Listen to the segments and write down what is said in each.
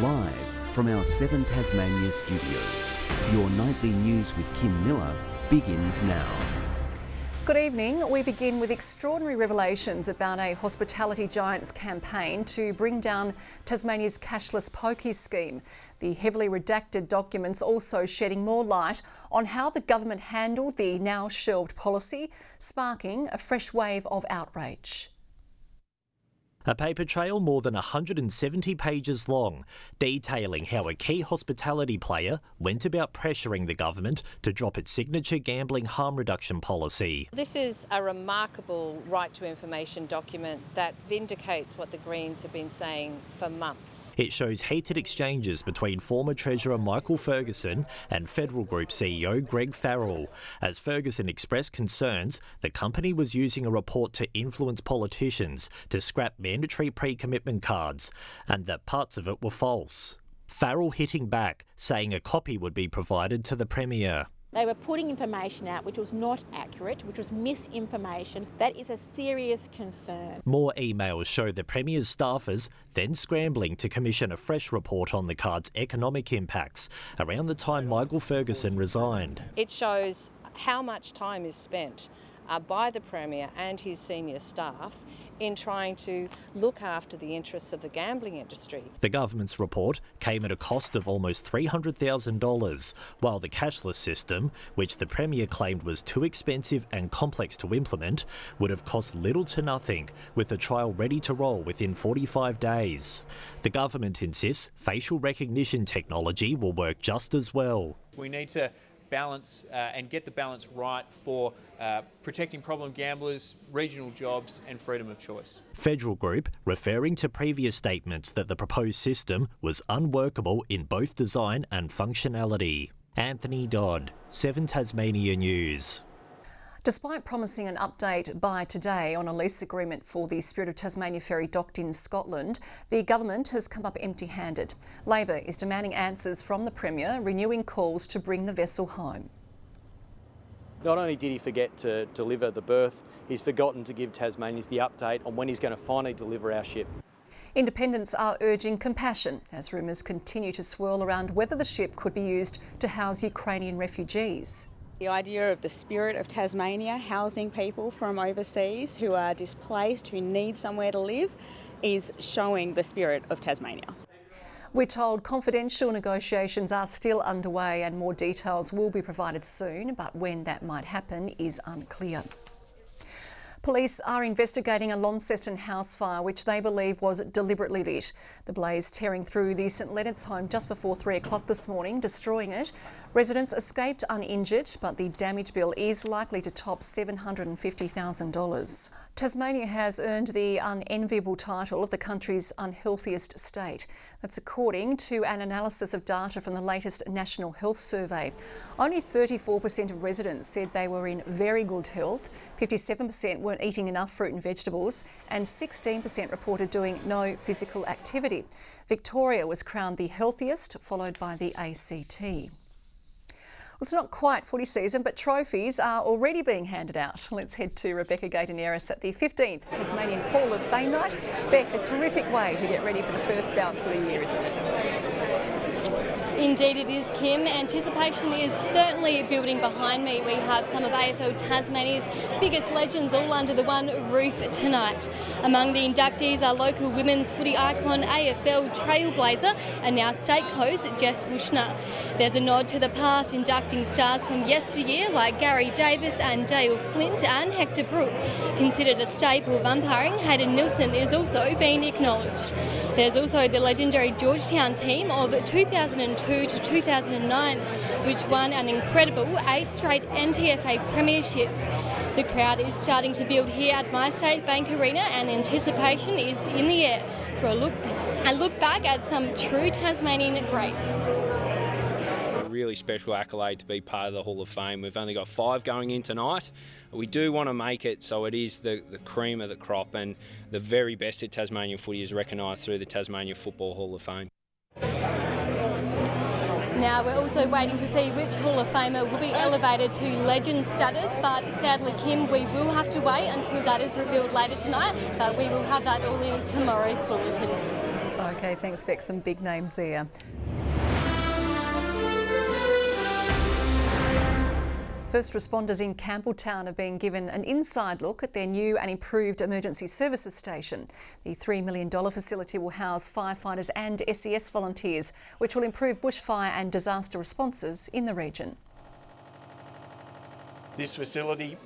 Live from our Seven Tasmania studios, your nightly news with Kim Miller begins now. Good evening. We begin with extraordinary revelations about a hospitality giant's campaign to bring down Tasmania's cashless pokie scheme. The heavily redacted documents also shedding more light on how the government handled the now shelved policy, sparking a fresh wave of outrage. A paper trail more than 170 pages long, detailing how a key hospitality player went about pressuring the government to drop its signature gambling harm reduction policy. This is a remarkable right to information document that vindicates what the Greens have been saying for months. It shows heated exchanges between former Treasurer Michael Ferguson and Federal Group CEO Greg Farrell, as Ferguson expressed concerns the company was using a report to influence politicians to scrap mandatory pre-commitment cards, and that parts of it were false. Farrell hitting back, saying a copy would be provided to the Premier. They were putting information out which was not accurate, which was misinformation. That is a serious concern. More emails show the Premier's staffers then scrambling to commission a fresh report on the card's economic impacts around the time Michael Ferguson resigned. It shows how much time is spent by the Premier and his senior staff in trying to look after the interests of the gambling industry. The government's report came at a cost of almost $300,000, while the cashless system, which the Premier claimed was too expensive and complex to implement, would have cost little to nothing, with the trial ready to roll within 45 days. The government insists facial recognition technology will work just as well. We need to balance and get the balance right for protecting problem gamblers, regional jobs and freedom of choice. Federal Group referring to previous statements that the proposed system was unworkable in both design and functionality. Anthony Dodd, 7 Tasmania News. Despite promising an update by today on a lease agreement for the Spirit of Tasmania ferry docked in Scotland, the government has come up empty-handed. Labor is demanding answers from the Premier, renewing calls to bring the vessel home. Not only did he forget to deliver the berth, he's forgotten to give Tasmanians the update on when he's going to finally deliver our ship. Independents are urging compassion as rumours continue to swirl around whether the ship could be used to house Ukrainian refugees. The idea of the Spirit of Tasmania housing people from overseas who are displaced, who need somewhere to live, is showing the spirit of Tasmania. We're told confidential negotiations are still underway and more details will be provided soon, but when that might happen is unclear. Police are investigating a Launceston house fire which they believe was deliberately lit. The blaze tearing through the St Leonard's home just before 3 o'clock this morning, destroying it. Residents escaped uninjured, but the damage bill is likely to top $750,000. Tasmania has earned the unenviable title of the country's unhealthiest state. That's according to an analysis of data from the latest National Health Survey. Only 34% of residents said they were in very good health, 57% weren't eating enough fruit and vegetables, and 16% reported doing no physical activity. Victoria was crowned the healthiest, followed by the ACT. Well, it's not quite footy season, but trophies are already being handed out. Let's head to Rebecca Gateneris at the 15th Tasmanian Hall of Fame night. Beck, a terrific way to get ready for the first bounce of the year, isn't it? Indeed it is, Kim. Anticipation is certainly building behind me. We have some of AFL Tasmania's biggest legends all under the one roof tonight. Among the inductees are local women's footy icon, AFL trailblazer and now state coach Jess Wushner. There's a nod to the past, inducting stars from yesteryear like Gary Davis and Dale Flint and Hector Brook. Considered a staple of umpiring, Hayden Nilsson is also being acknowledged. There's also the legendary Georgetown team of 2002 to 2009, which won an incredible 8 straight NTFA premierships. The crowd is starting to build here at MyState Bank Arena and anticipation is in the air for a look back at some true Tasmanian greats. Really special accolade to be part of the Hall of Fame. We've only got 5 going in tonight. We do want to make it so it is the cream of the crop and the very best at Tasmanian footy is recognised through the Tasmania Football Hall of Fame. Now we're also waiting to see which Hall of Famer will be elevated to legend status, but sadly, Kim, we will have to wait until that is revealed later tonight, but we will have that all in tomorrow's bulletin. OK, thanks, Beck. Some big names there. First responders in Campbelltown are being given an inside look at their new and improved emergency services station. The $3 million facility will house firefighters and SES volunteers, which will improve bushfire and disaster responses in the region. This facility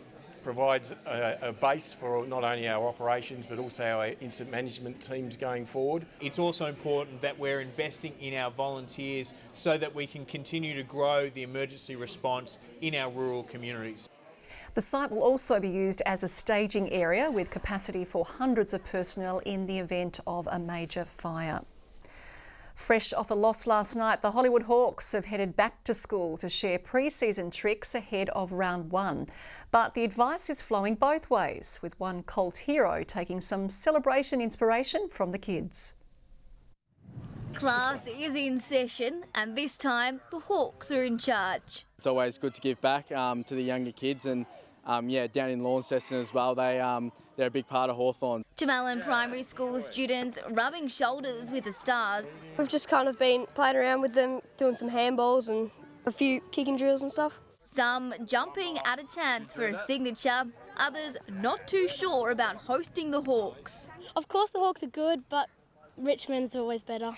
provides a base for not only our operations but also our incident management teams going forward. It's also important that we're investing in our volunteers so that we can continue to grow the emergency response in our rural communities. The site will also be used as a staging area with capacity for hundreds of personnel in the event of a major fire. Fresh off a loss last night, the Hawthorn Hawks have headed back to school to share pre-season tricks ahead of round one. But the advice is flowing both ways, with one Colt hero taking some celebration inspiration from the kids. Class is in session and this time the Hawks are in charge. It's always good to give back to the younger kids, and down in Launceston as well, they're a big part of Hawthorn. Jamellan Primary School students rubbing shoulders with the Stars. We've just kind of been playing around with them, doing some handballs and a few kicking drills and stuff. Some jumping at a chance for a signature, others not too sure about hosting the Hawks. Of course the Hawks are good, but Richmond's always better.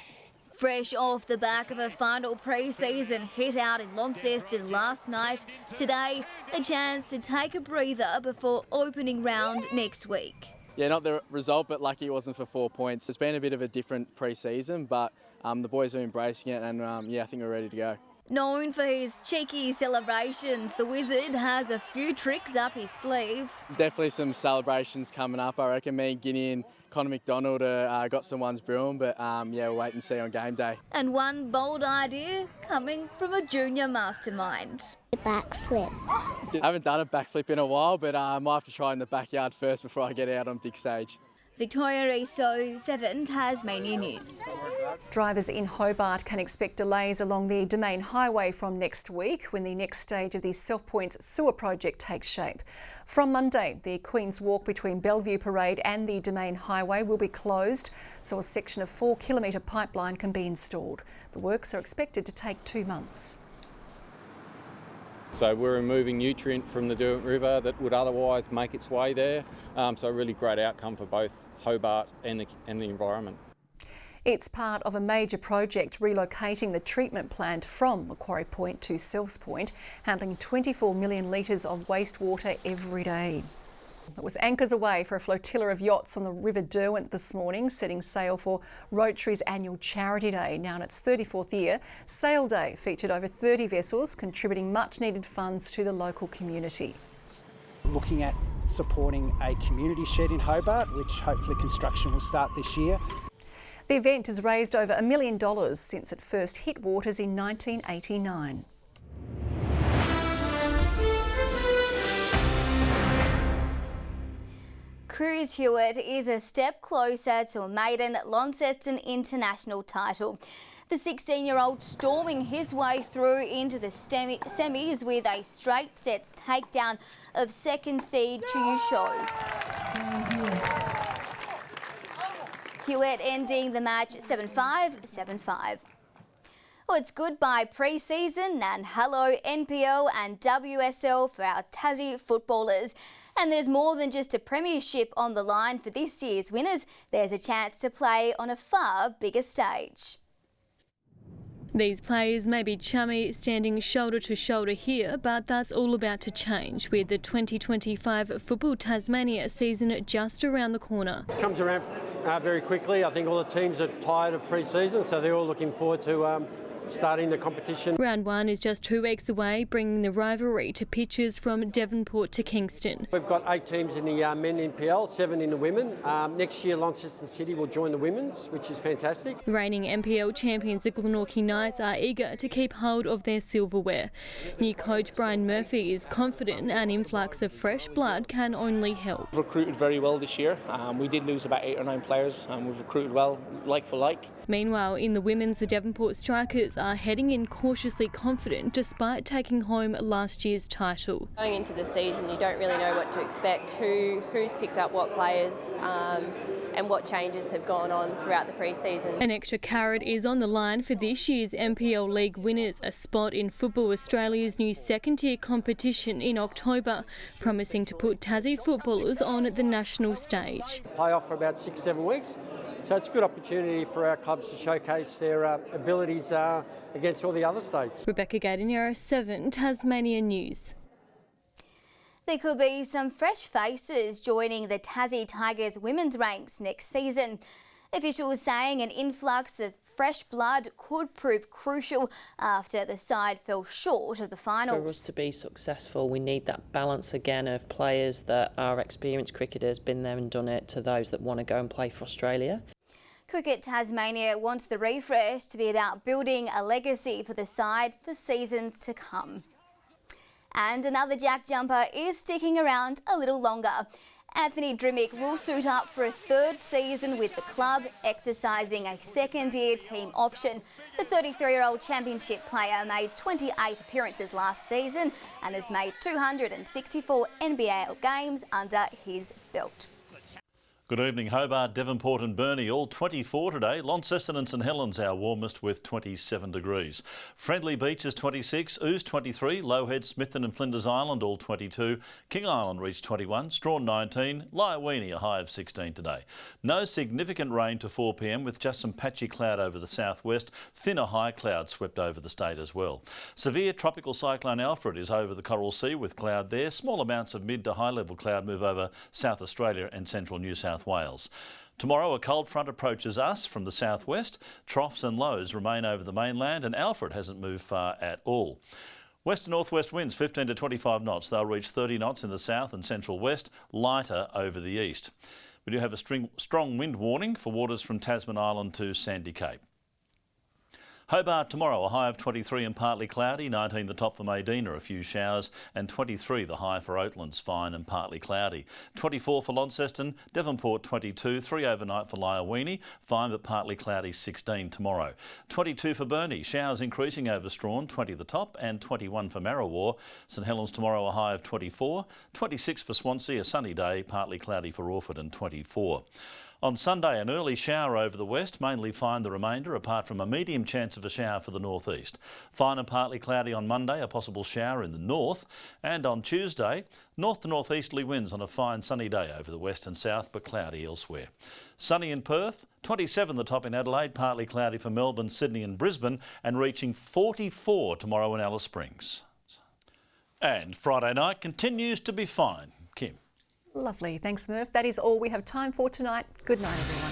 Fresh off the back of a final pre-season hit out in Launceston last night, today a chance to take a breather before opening round next week. Yeah, not the result, but lucky it wasn't for 4 points. It's been a bit of a different pre-season, but the boys are embracing it, and I think we're ready to go. Known for his cheeky celebrations, the Wizard has a few tricks up his sleeve. Definitely some celebrations coming up. I reckon me, Guinea and Connor McDonald got some ones brewing, but we'll wait and see on game day. And one bold idea coming from a junior mastermind. Backflip. I haven't done a backflip in a while, but I might have to try in the backyard first before I get out on big stage. Victoria Riso, 7 Tasmania News. Drivers in Hobart can expect delays along the Domain Highway from next week when the next stage of the Self Point sewer project takes shape. From Monday, the Queen's Walk between Bellevue Parade and the Domain Highway will be closed, so a section of 4-kilometre pipeline can be installed. The works are expected to take 2 months. So we're removing nutrient from the Derwent River that would otherwise make its way there. So a really great outcome for both Hobart and the environment. It's part of a major project relocating the treatment plant from Macquarie Point to Selves Point, handling 24 million litres of wastewater every day. It was anchors away for a flotilla of yachts on the River Derwent this morning, setting sail for Rotary's annual Charity Day. Now in its 34th year, Sail Day featured over 30 vessels, contributing much needed funds to the local community. Looking at supporting a community shed in Hobart, which hopefully construction will start this year. The event has raised over $1 million since it first hit waters in 1989. Cruz Hewitt is a step closer to a maiden Launceston international title. The 16-year-old storming his way through into the semis with a straight sets takedown of second seed Chiu Shou. Hewitt ending the match 7-5, 7-5. Well, it's goodbye pre-season and hello NPL and WSL for our Tassie footballers. And there's more than just a premiership on the line for this year's winners. There's a chance to play on a far bigger stage. These players may be chummy, standing shoulder to shoulder here, but that's all about to change with the 2025 Football Tasmania season just around the corner. It comes around very quickly. I think all the teams are tired of pre-season, so they're all looking forward to starting the competition. Round 1 is just 2 weeks away, bringing the rivalry to pitches from Devonport to Kingston. We've got 8 teams in the men NPL, 7 in the women. Next year Launceston City will join the women's, which is fantastic. Reigning NPL champions the Glenorchy Knights are eager to keep hold of their silverware. New coach Brian Murphy is confident an influx of fresh blood can only help. We've recruited very well this year. We did lose about 8 or 9 players, and we've recruited well, like for like. Meanwhile, in the women's, the Devonport Strikers are heading in cautiously confident despite taking home last year's title. Going into the season, you don't really know what to expect, who's picked up what players. and what changes have gone on throughout the pre-season. An extra carrot is on the line for this year's NPL League winners, a spot in Football Australia's new second-tier competition in October, promising to put Tassie footballers on the national stage. Play off for about 6-7 weeks, so it's a good opportunity for our clubs to showcase their abilities against all the other states. Rebecca Gardiniero, 7 Tasmania News. There could be some fresh faces joining the Tassie Tigers women's ranks next season. Officials saying an influx of fresh blood could prove crucial after the side fell short of the finals. For us to be successful, we need that balance again of players that are experienced cricketers, been there and done it, to those that want to go and play for Australia. Cricket Tasmania wants the refresh to be about building a legacy for the side for seasons to come. And another Jack jumper is sticking around a little longer. Anthony Drimmick will suit up for a 3rd season with the club, exercising a second-year team option. The 33-year-old championship player made 28 appearances last season and has made 264 NBL games under his belt. Good evening, Hobart, Devonport and Burnie, all 24 today. Launceston and St Helens our warmest with 27 degrees. Friendly Beaches 26, Ouse 23, Lowhead, Smithton and Flinders Island all 22. King Island reached 21, Strawn 19, Lyowini a high of 16 today. No significant rain to 4 p.m. with just some patchy cloud over the southwest. Thinner high cloud swept over the state as well. Severe tropical cyclone Alfred is over the Coral Sea with cloud there. Small amounts of mid to high level cloud move over South Australia and central New South Wales. Tomorrow a cold front approaches us from the southwest. Troughs and lows remain over the mainland and Alfred hasn't moved far at all. West to northwest winds 15 to 25 knots. They'll reach 30 knots in the south and central west, lighter over the east. We do have a strong wind warning for waters from Tasman Island to Sandy Cape. Hobart tomorrow, a high of 23 and partly cloudy, 19 the top for Maydena, a few showers, and 23 the high for Oatlands, fine and partly cloudy. 24 for Launceston, Devonport 22, 3 overnight for Lyowini, fine but partly cloudy, 16 tomorrow. 22 for Burnie, showers increasing over Strawn, 20 the top, and 21 for Marrawar. St Helens tomorrow, a high of 24, 26 for Swansea, a sunny day, partly cloudy for Orford, and 24. On Sunday, an early shower over the west, mainly fine the remainder, apart from a medium chance of a shower for the northeast. Fine and partly cloudy on Monday, a possible shower in the north. And on Tuesday, north to northeasterly winds on a fine sunny day over the west and south, but cloudy elsewhere. Sunny in Perth, 27 the top in Adelaide, partly cloudy for Melbourne, Sydney and Brisbane, and reaching 44 tomorrow in Alice Springs. And Friday night continues to be fine. Kim. Lovely. Thanks, Murph. That is all we have time for tonight. Good night, everyone.